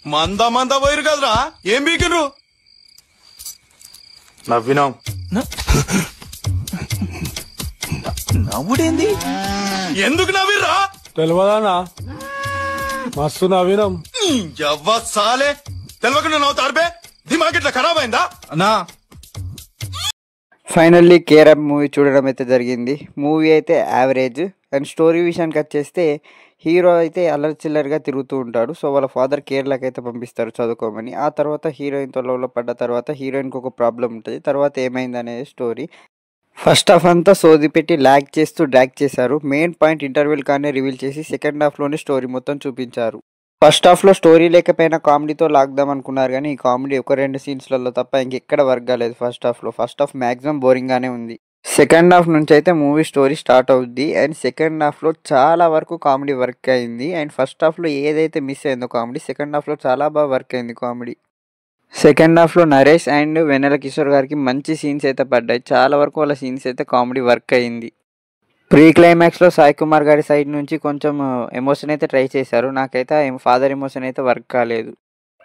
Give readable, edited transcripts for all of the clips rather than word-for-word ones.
మంద పోయిరు కదరా, ఏం బీకిండ్రు? నవ్వినాం. నవ్వుడేంది? ఎందుకు నవ్విర్రా? తెలియదానా? మస్తు నవ్వినాం. సాలే తెలియకుండా నవ్వుతారు బే. దిమాగ్ ఇట్లా ఖరాబ్ అయిందా అన్నా? ఫైనల్లీ కేఆర్ఎఫ్ మూవీ చూడడం అయితే జరిగింది. మూవీ అయితే యావరేజ్. అండ్ స్టోరీ విషయానికి వచ్చేస్తే హీరో అయితే అల్లరి చిల్లరిగా తిరుగుతూ ఉంటాడు. సో వాళ్ళ ఫాదర్ కేరళకి అయితే పంపిస్తారు చదువుకోమని. ఆ తర్వాత హీరోయిన్తో లవ్లో పడ్డ తర్వాత హీరోయిన్కి ఒక ప్రాబ్లం ఉంటుంది. తర్వాత ఏమైంది అనేది స్టోరీ. ఫస్ట్ హాఫ్ అంతా సోది పెట్టి ల్యాగ్ చేస్తూ డ్రాగ్ చేశారు. మెయిన్ పాయింట్ ఇంటర్వెల్ కానీ రివీల్ చేసి సెకండ్ హాఫ్లోనే స్టోరీ మొత్తం చూపించారు. ఫస్ట్ హాఫ్లో స్టోరీ లేకపోయినా కామెడీతో లాగుదాం అనుకున్నారు, కానీ ఈ కామెడీ ఒక 2 సీన్స్లలో తప్ప ఇంకెక్కడ వర్క్ కాలేదు ఫస్ట్ హాఫ్ మ్యాక్సిమం బోరింగ్గానే ఉంది. సెకండ్ హాఫ్ నుంచి అయితే మూవీ స్టోరీ స్టార్ట్ అవుద్ది. అండ్ సెకండ్ హాఫ్లో చాలా వరకు కామెడీ వర్క్ అయింది. అండ్ ఫస్ట్ హాఫ్లో ఏదైతే మిస్ అయిందో కామెడీ, సెకండ్ హాఫ్లో చాలా బాగా వర్క్ అయింది కామెడీ. సెకండ్ హాఫ్లో నరేష్ అండ్ వెన్నెల కిషోర్ గారికి మంచి సీన్స్ అయితే పడ్డాయి. చాలా వరకు వాళ్ళ సీన్స్ అయితే కామెడీ వర్క్ అయింది. ప్రీ క్లైమాక్స్లో సాయి కుమార్ గారి సైడ్ నుంచి కొంచెం ఎమోషన్ అయితే ట్రై చేశారు. నాకైతే ఫాదర్ ఎమోషన్ అయితే వర్క్ కాలేదు.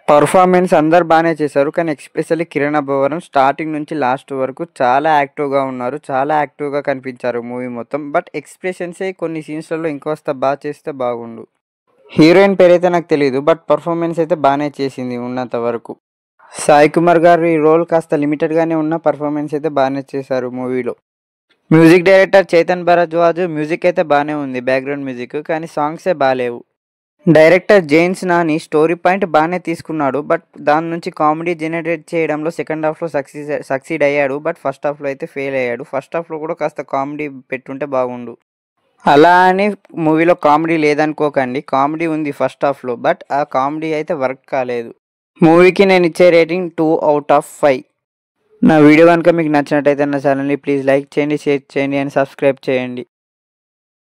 పర్ఫార్మెన్స్ అందరు బాగానే చేశారు, కానీ ఎస్పెషల్లీ కిరణ్ అబ్బవరం స్టార్టింగ్ నుంచి లాస్ట్ వరకు చాలా యాక్టివ్గా ఉన్నారు. చాలా యాక్టివ్గా కనిపించారు మూవీ మొత్తం. బట్ ఎక్స్ప్రెషన్సే కొన్ని సీన్స్లలో ఇంకొస్త బాగా చేస్తే బాగుండు. హీరోయిన్ పేరైతే నాకు తెలియదు, బట్ పర్ఫార్మెన్స్ అయితే బాగానే చేసింది ఉన్నంత వరకు. సాయి కుమార్ గారి రోల్ కాస్త లిమిటెడ్గానే ఉన్న పర్ఫార్మెన్స్ అయితే బాగానే చేశారు మూవీలో. Music director Chaitan Bharadwaj music అయితే బాగానే ఉంది, బ్యాక్గ్రౌండ్ మ్యూజిక్, కానీ సాంగ్సే బాగాలేవు. Director James Nani story point బాగానే తీసుకున్నాడు, బట్ దాని నుంచి కామెడీ జనరేట్ చేయడంలో సెకండ్ హాఫ్లో సక్సీడ్ అయ్యాడు. బట్ ఫస్ట్ హాఫ్లో అయితే ఫెయిల్ అయ్యాడు. ఫస్ట్ హాఫ్లో కూడా కాస్త కామెడీ పెట్టుంటే బాగుండు. అలా అని మూవీలో కామెడీ లేదనుకోకండి, కామెడీ ఉంది ఫస్ట్ హాఫ్లో, బట్ ఆ కామెడీ అయితే వర్క్ కాలేదు. మూవీకి నేను ఇచ్చే రేటింగ్ 2 out of 5. నా వీడియో కనుక మీకు నచ్చినట్టయితే నా ఛానల్ని ప్లీజ్ లైక్ చేయండి, షేర్ చేయండి అండ్ సబ్స్క్రైబ్ చేయండి.